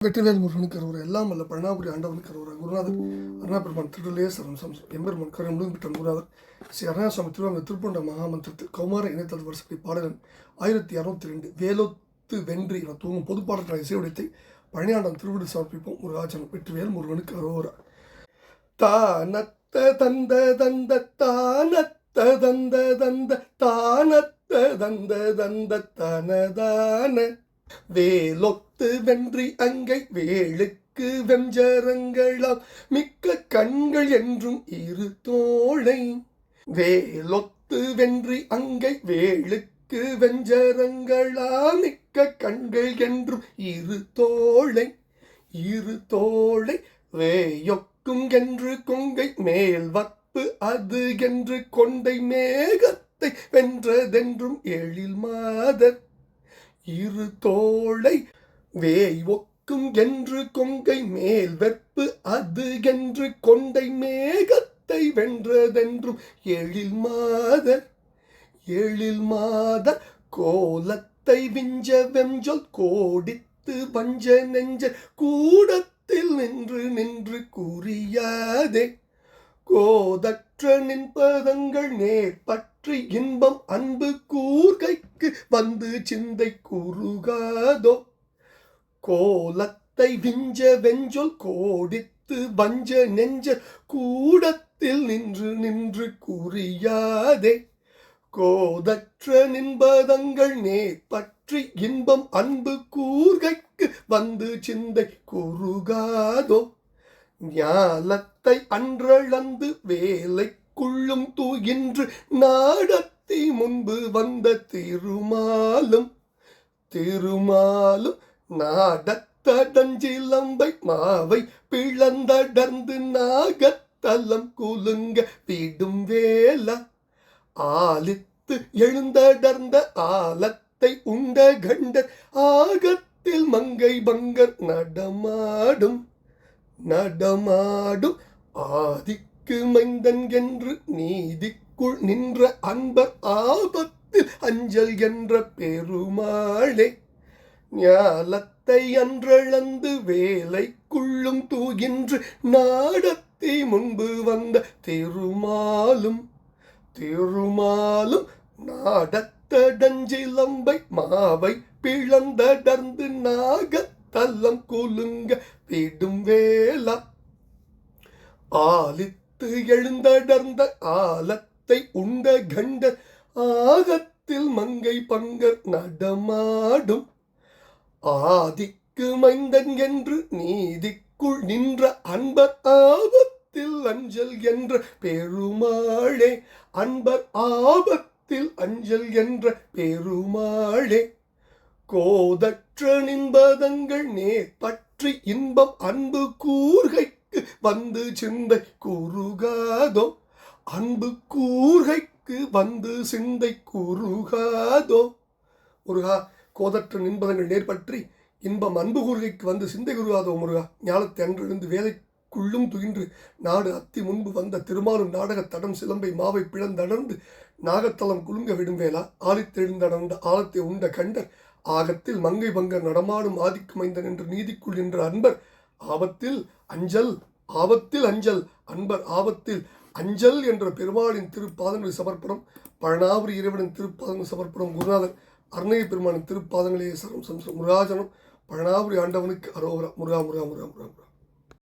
வெற்றிவேல் முருகனுக்கு அருவரை எல்லாம் அல்ல பழனாபுரி ஆண்டவனுக்கு அருவரை குருநாதர் அருணாபெருமான் திருடலே சரம் சம்சம் எம்பெருமான் கரை முழுவதும் பெற்ற குருநாதர் ஸ்ரீ அருணாசுவாமி திருவாங்க திருப்பண்ட மகாமந்திரத்தில் கௌமார இணையதள வருஷப்படி பாடலன் 1602 வேலொத்து வென்றி என தூங்கும் பொதுப்பாடல்களை இசையுடைத்தை பழனியாண்டம் திருவிடு சமர்ப்பிப்போம் முருகாச்சனம் வெற்றிவேல் முருகனுக்கு அருவரை தானத்த தந்த தந்த தானத்த தந்த தந்த தானத்த தந்த தந்த தனதான வேலொத்து வென்றி அங்கை வேளுக்கு வெஞ்சரங்களாம் மிக்க கண்கள் என்றும் இரு தோளை வேலொத்து வென்றி அங்கை வேளுக்கு வெஞ்சரங்களாம் மிக்க கண்கள் என்றும் இரு தோளை வேயொக்கும் என்று கொங்கை மேல் வப்பு அது என்று கொண்டை மேகத்தை வென்றதென்றும் எழில் மாதர் இரு தோளை வேய் ஒக்கும் என்று கொங்கை மேல் வெற்பு அது என்று கொண்டை மேகத்தை வென்றதென்றும் எழில் மாதர் கோலத்தை விஞ்ச வெஞ்சொல் கோடித்து வஞ்ச நெஞ்ச கூடத்தில் நின்று குறியாதே கோதற்ற நின்பதங்கள் நேர் பற்றி இன்பம் அன்பு கூர்கைக்கு வந்து சிந்தை குறுகாதோ கோலத்தை விஞ்ச வெஞ்சொல் கோடித்து வஞ்ச நெஞ்ச கூடத்தில் நின்று குறியாதே கோதற்ற நின்பதங்கள் நேர் பற்றி இன்பம் அன்பு கூர்கைக்கு வந்து சிந்தை குறுகாதோ ஞாலத்தை அன்றளந்து வேலைக்குள்ளும் தூயின்று நாடத்தி முன்பு வந்த திருமாலும் நாடத்தடஞ்சிலம்பை மாவை பிளந்தடர்ந்து நாகத்தலம் குலுங்க விடும் வேலா ஆலித்து எழுந்தடர்ந்த ஆலத்தை உண்ட கண்டர் ஆகத்தில் மங்கை பங்கர் நடமாடும் ஆதிக்கு மைந்தன் என்று நீதிக்குள் நின்ற அன்பர் ஆபத்தில் அஞ்சல் என்ற பெருமாளே ஞாலத்தை அன்றளந்து வேலைக்குள்ளும் தூகின்று நாடத்தி முன்பு வந்த திருமாலும் நாடத்தடஞ்சிலம்பை மாவை பிளந்தடர்ந்து நாகத்தலம் குலுங்க விடும் வேலா ஆலித்து எழுந்தடர்ந்த ஆலத்தை உண்ட கண்டர் ஆகத்தில் மங்கை பங்கர் நடமாடும் ஆதிக்கு மைந்தன் என்று நீதிக்குள் நின்ற அன்பர் ஆபத்தில் அஞ்சல் என்ற பெருமாளே அன்பர் ஆபத்தில் அஞ்சல் என்ற பெருமாளே கோதற்ற நின்பதங்கள் நேர் பற்றி இன்பம் அன்பு கூர்கைக்கு வந்து சிந்தை குறுகாதோ அன்பு கூர்கைக்கு வந்து சிந்தை குறுகாதோ முருகா கோதற்ற நின்பதங்கள் நேர் பற்றி இன்பம் அன்பு கூர்கைக்கு வந்து சிந்தை குறுகாதோ முருகா ஞாலத்தை அன்றெழுந்து வேலைக்குள்ளும் துயின்று நாடு அத்தி முன்பு வந்த திருமாலும் நாடகத் தடம் சிலம்பை மாவை பிளந்தடர்ந்து நாகத்தலம் குலுங்க விடும் வேலா ஆலித்தெழுந்தடர்ந்த ஆலத்தை உண்ட கண்டர் ஆகத்தில் மங்கை பங்கர் நடமாடும் ஆதிக்கு மைந்தன் என்று நீதிக்குள் நின்ற அன்பர் ஆபத்தில் அஞ்சல் அன்பர் ஆபத்தில் அஞ்சல் என்ற பெருமாளின் திருப்பாதங்களை சமர்ப்பணம் பழனாபுரி இறைவனின் திருப்பாதங்கள் சமர்ப்பணம் குருநாதர் அருணகிரி பெருமானின் திருப்பாதங்களே சரம் சம்சம் முருகாஜனம் பழனாபுரி ஆண்டவனுக்கு அரோகரா முருகா.